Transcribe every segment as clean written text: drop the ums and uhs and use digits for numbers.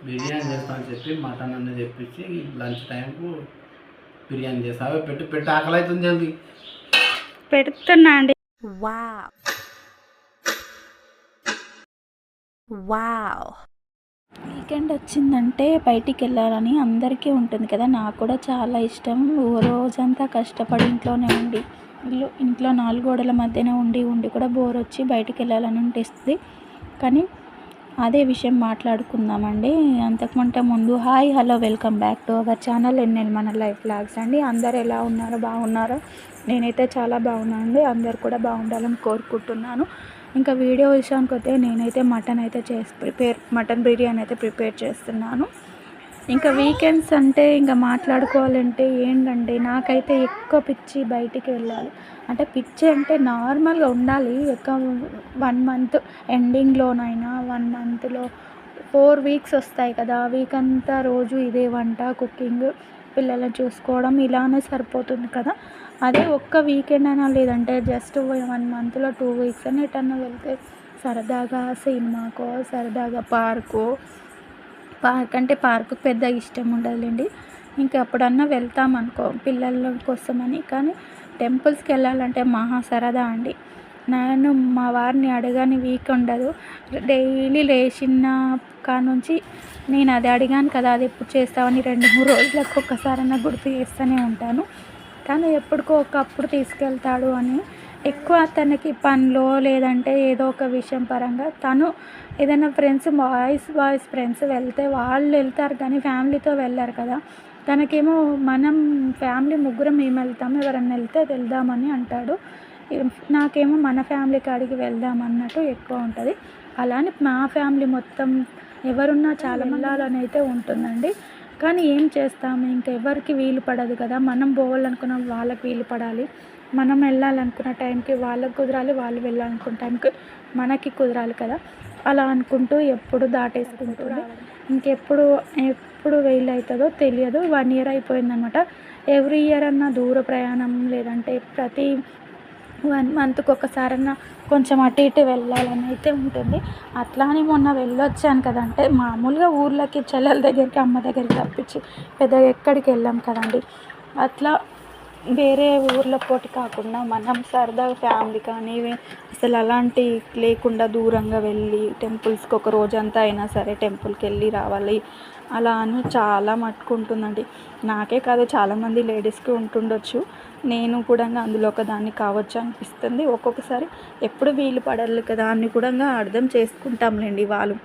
బిర్యానీ చేస్తామని చెప్పి మటన్ అన్నీ తెప్పించి లంచ్ టైంకు బిర్యానీ చేస్తా. అవే పెట్టి పెట్టి ఆకలి అవుతుంది జల్దీ. పెడుతున్నా అండి. వావ్ వీకెండ్ వచ్చిందంటే బయటికి వెళ్ళాలని అందరికీ ఉంటుంది కదా. నాకు కూడా చాలా ఇష్టం. రోజంతా కష్టపడి ఇంట్లోనే ఉండి ఇంట్లో నాలుగు గోడల మధ్యనే ఉండి కూడా బోర్ వచ్చి బయటికి వెళ్ళాలని అనిపిస్తుంది. కానీ అదే విషయం మాట్లాడుకుందామండి. అంతకంటే ముందు hi hello welcome back to our channel Ennela మన లైఫ్ వ్లాగ్స్ అండి. అందరు ఎలా ఉన్నారో బాగున్నారో? నేనైతే చాలా బాగున్నాను. అందరు కూడా బాగుండాలని కోరుకుంటున్నాను. ఇంకా వీడియో విషయానికి వస్తే నేనైతే మటన్ బిర్యానీ అయితే ప్రిపేర్ చేస్తున్నాను. ఇంకా వీకెండ్స్ అంటే ఇంకా మాట్లాడుకోవాలంటే ఏంటంటే నాకైతే ఎక్కువ పిచ్చి బయటికి వెళ్ళాలి అంటే. పిచ్చి అంటే నార్మల్గా ఉండాలి. 1 మంత్ ఎండింగ్లోనైనా 1 మంత్లో 4 వీక్స్ వస్తాయి కదా. వీక్ అంతా రోజు ఇదే వంట, కుకింగ్, పిల్లలను చూసుకోవడం ఇలానే సరిపోతుంది కదా. అదే ఒక్క వీకెండ్ అయినా లేదంటే జస్ట్ 1 మంత్లో 2 వీక్స్ అని ఎటన్నా వెళ్తే సరదాగా సినిమాకో, సరదాగా పార్క్ అంటే పార్కు పెద్ద ఇష్టం ఉండదులేండి. ఇంకా ఎప్పుడన్నా వెళ్తామనుకో పిల్లల కోసమని. కానీ టెంపుల్స్కి వెళ్ళాలంటే మహా సరదా అండి. నేను మా వారిని అడగని వీక్ ఉండదు. డైలీ లేచిన కానుంచి నేను అది అడిగాను కదా, అది ఎప్పుడు చేస్తామని 2-3 రోజులకు ఒక్కసారైనా గుర్తు చేస్తూనే ఉంటాను. కానీ ఎప్పటికో ఒకప్పుడు తీసుకెళ్తాడు అని. ఎక్కువ తనకి పనిలో లేదంటే ఏదో ఒక విషయం పరంగా తను ఏదైనా ఫ్రెండ్స్ బాయ్స్ ఫ్రెండ్స్ వెళ్తే వాళ్ళు వెళ్తారు కానీ ఫ్యామిలీతో వెళ్ళారు కదా. తనకేమో మనం ఫ్యామిలీ ముగ్గురం మేము వెళ్తాము, ఎవరన్నా వెళ్తే వెళ్దామని అంటాడు. నాకేమో మన ఫ్యామిలీ కాడికి వెళ్దాం అన్నట్టు ఎక్కువ ఉంటుంది. అలానే మా ఫ్యామిలీ మొత్తం ఎవరున్నా చాలా వెళ్ళాలని అయితే ఉంటుందండి. కానీ ఏం చేస్తాము, ఇంకా ఎవరికి వీలు పడదు కదా. మనం పోవాలనుకున్న వాళ్ళకి వీలు పడాలి, మనం వెళ్ళాలనుకున్న టైంకి వాళ్ళకి కుదరాలి, వాళ్ళు వెళ్ళాలనుకున్న టైంకి మనకి కుదరాలి కదా. అలా అనుకుంటూ ఎప్పుడు దాటేసుకుంటూ ఎప్పుడు వీలవుతుందో తెలియదు. 1 ఇయర్ అయిపోయిందనమాట. ఎవ్రీ ఇయర్ అన్నా దూర ప్రయాణం లేదంటే ప్రతి 1 మంత్కి ఒకసారన్నా కొంచెం అటు ఇటు వెళ్ళాలని అయితే ఉంటుంది. అట్లా అని మొన్న వెళ్ళొచ్చాను కదంటే మామూలుగా ఊర్లకి చెల్లెల దగ్గరికి, అమ్మ దగ్గరికి తప్పించి పెద్దగా ఎక్కడికి వెళ్ళాం కదండి. అట్లా వేరే ఊర్ల పోటీ కాకుండా మనం సరదాగా ఫ్యామిలీ కానీ అసలు అలాంటి లేకుండా దూరంగా వెళ్ళి టెంపుల్స్కి ఒక రోజంతా అయినా సరే టెంపుల్కి వెళ్ళి రావాలి అలా అని చాలా మట్టుకుంటుందండి. నాకే కాదు చాలామంది లేడీస్కి ఉంటుండొచ్చు. నేను కూడా అందులో ఒక దాన్ని కావచ్చు అనిపిస్తుంది. ఒక్కొక్కసారి ఎప్పుడు వీలు పడాలి కదా అని కూడా అర్థం చేసుకుంటాంలేండి వాళ్ళు.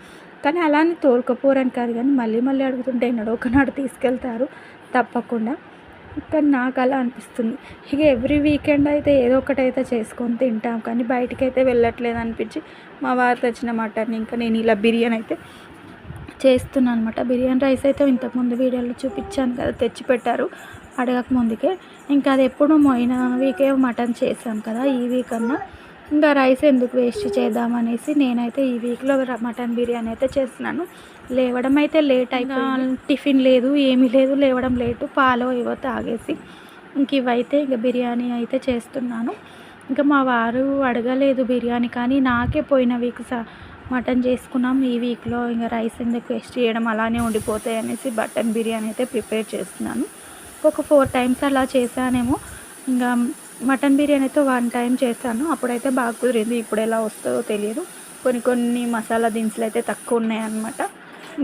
కానీ అలా అని తోలుకపోరని కాదు, కానీ మళ్ళీ అడుగుతుంటే ఎన్నడో ఒకనాడు తీసుకెళ్తారు తప్పకుండా. కానీ నాకు అలా అనిపిస్తుంది. ఇక ఎవ్రీ వీకెండ్ అయితే ఏదో ఒకటైతే చేసుకొని తింటాం కానీ బయటికైతే వెళ్ళట్లేదు అనిపించి మా వారు తెచ్చిన మటన్ ఇంకా నేను ఇలా బిర్యానీ అయితే చేస్తున్నాను అనమాట. బిర్యానీ రైస్ అయితే ఇంతకుముందు వీడియోలో చూపించాను కదా, తెచ్చి పెట్టారు అడగక ముందుకే. ఇంకా అది ఎప్పుడు పోయిన వీకే మటన్ చేసాం కదా, ఈ వీక్ అన్నా ఇంకా రైస్ ఎందుకు వేస్ట్ చేద్దామనేసి నేనైతే ఈ వీక్లో మటన్ బిర్యానీ అయితే చేస్తున్నాను. లేవడం అయితే లేట్ అయిపోయింది. టిఫిన్ లేదు, ఏమీ లేదు, లేవడం లేటు. పాలు ఏవో తాగేసి ఇంక ఇవైతే ఇక బిర్యానీ అయితే చేస్తున్నాను. ఇంకా మా వారు అడగలేదు బిర్యానీ, కానీ నాకే పోయిన వీక్ మటన్ చేసుకున్నాం. ఈ వీక్లో ఇంకా రైస్ ఎందుకు వేస్ట్ చేయడం, అలానే ఉండిపోతాయి అనేసి మటన్ బిర్యానీ అయితే ప్రిపేర్ చేస్తున్నాను. ఒక 4 టైమ్స్ అలా చేశానేమో. ఇంకా మటన్ బిర్యానీ అయితే 1 టైం చేశాను, అప్పుడైతే బాగా కుదిరింది. ఇప్పుడు ఎలా వస్తుందో తెలియదు. కొన్ని మసాలా దినుసులు అయితే తక్కువ ఉన్నాయన్నమాట.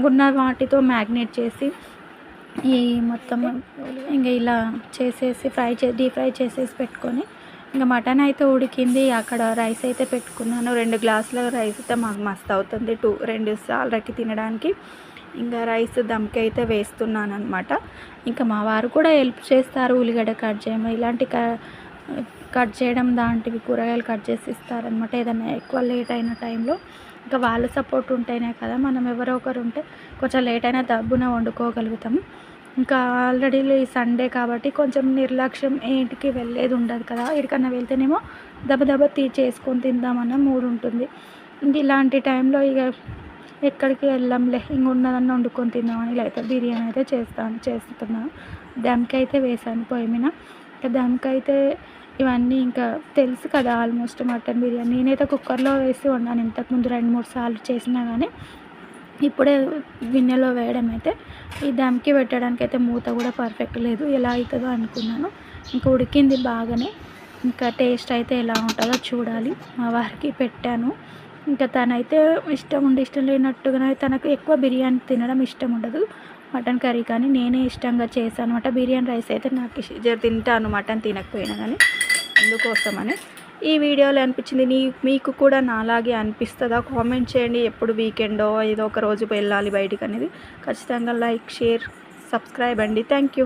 ఉన్న వాటితో మ్యాగ్నేట్ చేసి ఈ మొత్తం ఇంకా ఇలా చేసేసి డీప్ ఫ్రై చేసేసి పెట్టుకొని ఇంకా మటన్ అయితే ఉడికింది. అక్కడ రైస్ అయితే పెట్టుకున్నాను. 2 గ్లాసుల రైస్ అయితే మాకు మస్తు అవుతుంది 2 సార్లకి తినడానికి. ఇంకా రైస్ దమ్కి అయితే వేస్తున్నాను అనమాట. ఇంకా మా వారు కూడా హెల్ప్ చేస్తారు, ఉల్లిగడ్డ కట్ చేయడం ఇలాంటి కట్ చేయడం లాంటివి, కూరగాయలు కట్ చేసి ఇస్తారనమాట. ఏదైనా ఎక్కువ లేట్ అయిన టైంలో ఇంకా వాళ్ళ సపోర్ట్ ఉంటేనే కదా, మనం ఎవరో ఒకరు ఉంటే కొంచెం లేట్ అయినా దబ్బున వండుకోగలుగుతాం. ఇంకా ఆల్రెడీ సండే కాబట్టి కొంచెం నిర్లక్ష్యం, ఇంటికి వెళ్ళేది ఉండదు కదా. ఎక్కడికన్నా వెళ్తేనేమో దెబ్బ చేసుకొని తిందామన్న మూడు ఉంటుంది. ఇంక ఇలాంటి టైంలో ఇక ఎక్కడికి వెళ్ళాంలే, ఇంక ఉన్నదన్న వండుకొని తిందామని ఇలా అయితే బిర్యానీ అయితే చేస్తున్నాను. దమ్కి అయితే వేసాను పొయ్యి మీద. ఇంకా దమ్కి అయితే ఇవన్నీ ఇంకా తెలుసు కదా ఆల్మోస్ట్ మటన్ బిర్యానీ. నేనైతే కుక్కర్లో వేసి వండాను ఇంతకుముందు 2-3 సార్లు చేసినా కానీ. ఇప్పుడే గిన్నెలో వేయడం అయితే ఈ దమ్కి పెట్టడానికి అయితే మూత కూడా పర్ఫెక్ట్ లేదు, ఎలా అవుతుందో అనుకున్నాను. ఇంకా ఉడికింది బాగానే, ఇంకా టేస్ట్ అయితే ఎలా ఉంటుందో చూడాలి. మా వారికి పెట్టాను, ఇంకా తనైతే ఇష్టం ఉండి ఇష్టం లేనట్టుగా, తనకు ఎక్కువ బిర్యానీ తినడం ఇష్టం ఉండదు, మటన్ కర్రీ కానీ నేనే ఇష్టంగా చేశాను అనమాట. బిర్యానీ రైస్ అయితే నాకు తింటాను మటన్ తినకపోయినా కానీ, అందుకోసమని ఈ వీడియోలో అనిపించింది. మీకు కూడా నాలాగే అనిపిస్తుందా కామెంట్ చేయండి. ఎప్పుడు వీకెండో ఏదో ఒక రోజు వెళ్ళాలి బయటికి అనేది. ఖచ్చితంగా లైక్, షేర్, సబ్స్క్రైబ్ అండి. Thank you.